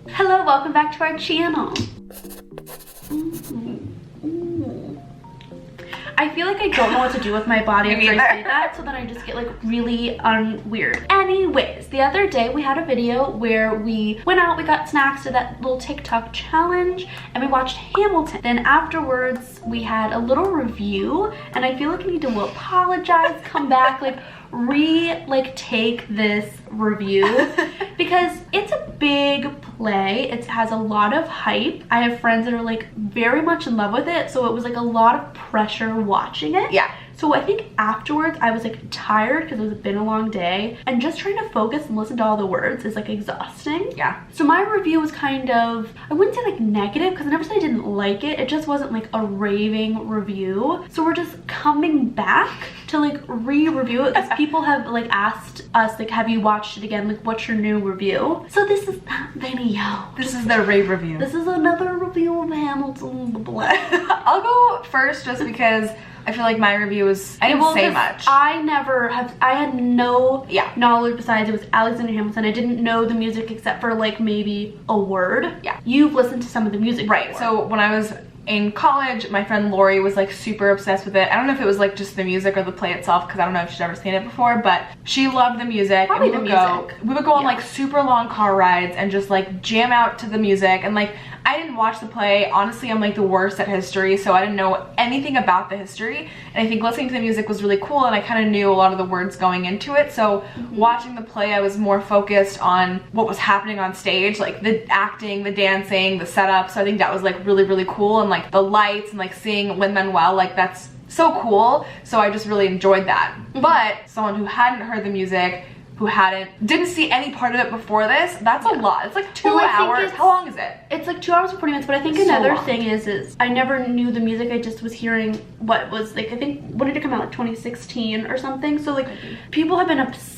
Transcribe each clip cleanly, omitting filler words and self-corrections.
Hello, welcome back to our channel. I feel like I don't know what to do with my body after I say that, so then I just get like really weird. Anyways, the other day we had a video where we went out, we got snacks, did that little TikTok challenge, and we watched Hamilton. Then afterwards we had a little review, and I feel like I need to apologize, come back, like take this review because it's a big play. It has a lot of hype. I have friends that are like very much in love with it, so it was like a lot of pressure watching it. Yeah. So I think afterwards I was like tired because it's been a long day, and just trying to focus and listen to all the words is like exhausting. Yeah. So my review was kind of, I wouldn't say like negative because I never said I didn't like it. It just wasn't like a raving review. So we're just coming back to like re-review it because people have like asked us like, have you watched it again? Like, what's your new review? So this is that video. This is the rave review. This is another review of Hamilton. I'll go first just because I feel like my review is, I didn't say much. I had no knowledge besides it was Alexander Hamilton. I didn't know the music except for like maybe a word. Yeah. You've listened to some of the music before. So when I was in college, my friend Lori was like super obsessed with it. I don't know if it was like just the music or the play itself because I don't know if she's ever seen it before, but she loved the music. Probably and we would go on like super long car rides and just like jam out to the music. And like, I didn't watch the play. Honestly, I'm like the worst at history, so I didn't know anything about the history. And I think listening to the music was really cool, and I kind of knew a lot of the words going into it. So watching the play, I was more focused on what was happening on stage, like the acting, the dancing, the setup. So I think that was like really, really cool. And like the lights and like seeing Lin-Manuel, like that's so cool. So I just really enjoyed that. But someone who hadn't heard the music, who didn't see any part of it before this, that's a lot. It's like 2 hours. How long is it? It's like 2 hours and 40 minutes, but I think another thing is I never knew the music. I just was hearing what was like, I think, when did it come out? Like 2016 or something? So like people have been obsessed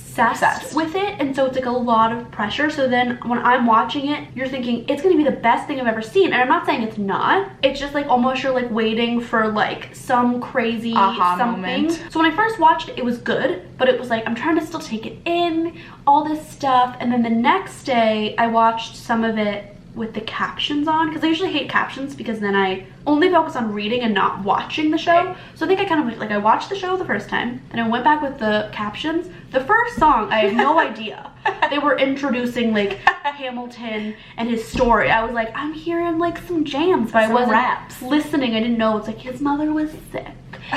with it, and so it's like a lot of pressure. So then when I'm watching it, you're thinking it's gonna be the best thing I've ever seen, and I'm not saying it's not. It's just like almost you're like waiting for like some crazy something moment. So when I first watched it, it was good, but it was like I'm trying to still take it in, all this stuff. And then the next day I watched some of it with the captions on, because I usually hate captions because then I only focus on reading and not watching the show. So I think I kind of like I watched the show the first time, then I went back with the captions. The first song, I had no idea. They were introducing like Hamilton and his story. I was like, I'm hearing like some jams, but I wasn't listening. I didn't know. It's like his mother was sick.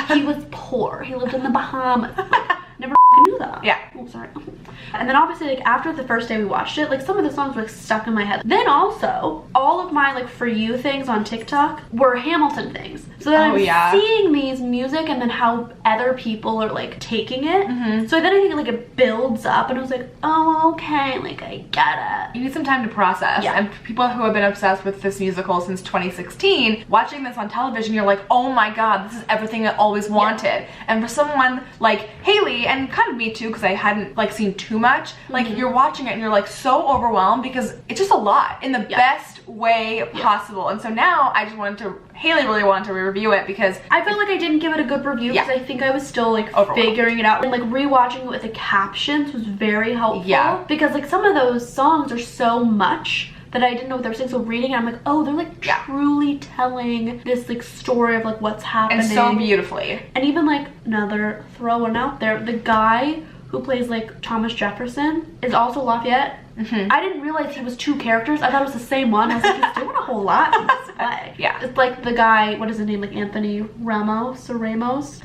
He was poor. He lived in the Bahamas. Never knew that. Yeah. Oh, sorry. And then obviously like after the first day we watched it, like some of the songs were like stuck in my head. Then also all of my like For You things on TikTok were Hamilton things. So then I'm seeing these music and then how other people are like taking it. So then I think like it builds up, and I was like, oh, okay, like I get it. You need some time to process. And people who have been obsessed with this musical since 2016, watching this on television, you're like, oh my god, this is everything I always wanted. And for someone like Hayley, and kind of me too, because I hadn't like seen too much, like you're watching it and you're like so overwhelmed because it's just a lot in the best way possible. And so now I just wanted to, Hayley really wanted to review it because I felt like I didn't give it a good review because I think I was still like figuring it out, and like rewatching it with the captions was very helpful because like some of those songs are so much that I didn't know what they were saying. So reading it, I'm like, oh, they're like truly telling this like story of like what's happening. And so beautifully. And even like another throwing out there, the guy who plays like Thomas Jefferson is also Lafayette. I didn't realize he was two characters. I thought it was the same one. I was like, he's doing a whole lot in this play. It's like the guy, what is his name, like Anthony Ramos or Ramos?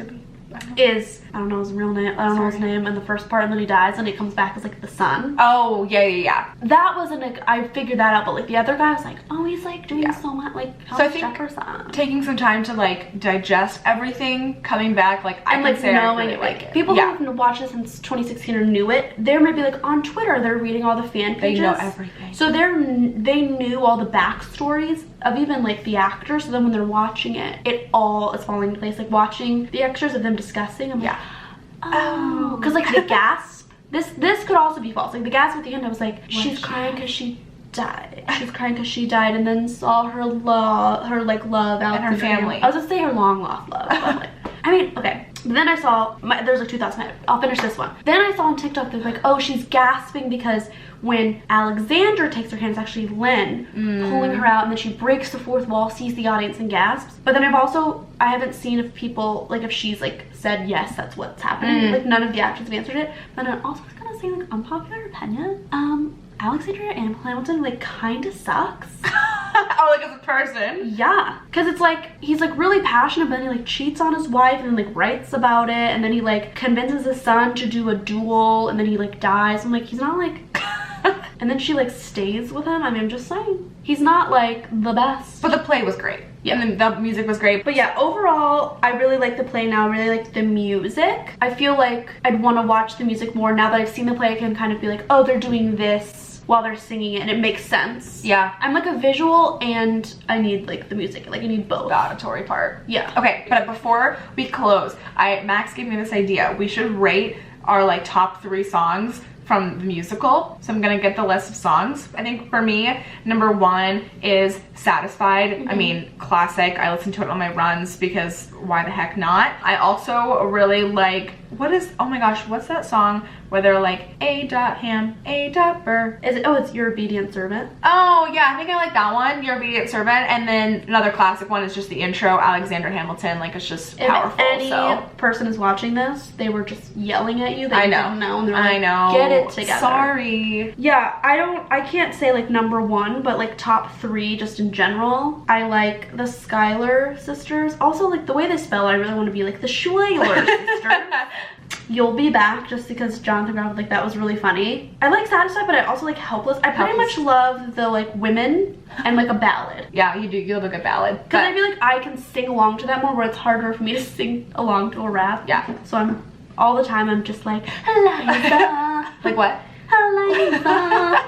Is, I don't know his real name, I don't know his name in the first part, and then he dies and he comes back as like the son. Oh, yeah. That wasn't like, I figured that out, but like the other guy was like, oh, he's like doing so much, like Thomas Jefferson. Taking some time to like digest everything, coming back, like I can say knowing I really like it. People who have watched it since 2016 or knew it, they're maybe like on Twitter, they're reading all the fan pages. They know everything. So they knew all the backstories of even like the actors, so then when they're watching it, it all is falling into place. Like watching the extras of them discussing, I'm like, oh, because like the gasp, this could also be false. Like the gasp at the end, I was like, she's crying because she died. She's crying because she died, and then saw her love out and her family. I was gonna say her long lost love, but like, I mean, okay. But then I saw, there's like 2,000, I'll finish this one. Then I saw on TikTok, they're like, oh, she's gasping because when Alexander takes her hand, it's actually Lynn pulling her out, and then she breaks the fourth wall, sees the audience, and gasps. But then I haven't seen if people, like if she's like said, yes, that's what's happening. Like none of the actors have answered it. But then I also was gonna say, like, unpopular opinion, Alexander Hamilton, like, kind of sucks. Oh, like as a person? Yeah, because it's like, he's like really passionate, but then he like cheats on his wife and then like writes about it, and then he like convinces his son to do a duel, and then he like dies. I'm like, he's not like... And then she like stays with him. I mean, I'm just saying, he's not like the best. But the play was great. Yeah. And then the music was great. But yeah, overall, I really like the play now. I really like the music. I feel like I'd want to watch the music more now that I've seen the play. I can kind of be like, oh, they're doing this while they're singing it, and it makes sense. Yeah. I'm like a visual, and I need like the music. Like I need both. The auditory part. Yeah. Okay, but before we close, Max gave me this idea. We should rate our like top 3 songs from the musical. So I'm gonna get the list of songs. I think for me, number 1 is Satisfied. I mean, classic. I listen to it on my runs because why the heck not? I also really like, oh my gosh, what's that song where they're like, A.Ham, A.Burr. Is it, oh, it's Your Obedient Servant. Oh yeah, I think I like that one, Your Obedient Servant. And then another classic one is just the intro, Alexander Hamilton. Like, it's just powerful. If any person is watching this, they were just yelling at you. They didn't know. And they're like, I know. Get it together. Sorry. Yeah, I can't say like number 1, but like top 3 just in general. I like the Schuyler sisters. Also, like the way they spell it, I really want to be like the Schuyler sisters. You'll Be Back, just because Jonathan Groff, like, that was really funny. I like Satisfied, but I also like Helpless. I pretty much love the like women and like a ballad. Yeah, you do. You love a good ballad. Because I feel like I can sing along to that more, where it's harder for me to sing along to a rap. Yeah. So all the time I'm just like, Eliza. Like what? Eliza.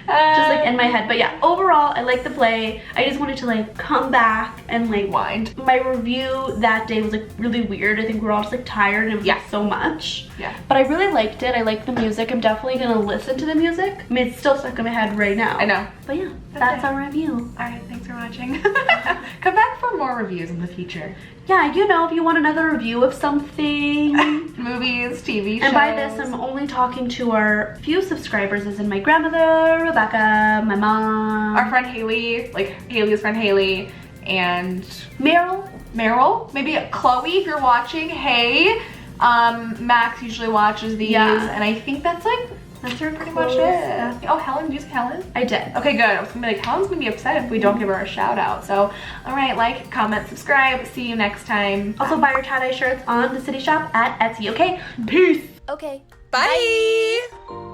Just like in my head. But yeah, overall, I like the play. I just wanted to like come back and like wind. My review that day was like really weird. I think we were all just like tired, and it was like so much. Yeah. But I really liked it. I like the music. I'm definitely gonna listen to the music. I mean, it's still stuck in my head right now. I know. But yeah, that's our review. Alright, thanks for watching. Come back for more reviews in the future. Yeah, you know, if you want another review of something. Movies, TV shows. And by this, I'm only talking to our few subscribers, as in my grandmother, Rebecca, my mom. Our friend Hayley, like Hayley's friend Hayley, and Meryl, maybe Chloe if you're watching. Hey, Max usually watches these, and I think that's pretty much it. Oh, Helen, did you say Helen? I did. Okay, good. I was gonna be like, Helen's gonna be upset if we don't give her a shout out. So, all right, like, comment, subscribe. See you next time. Also, buy your tie-dye shirts on the City Shop at Etsy. Okay, peace. Okay, bye.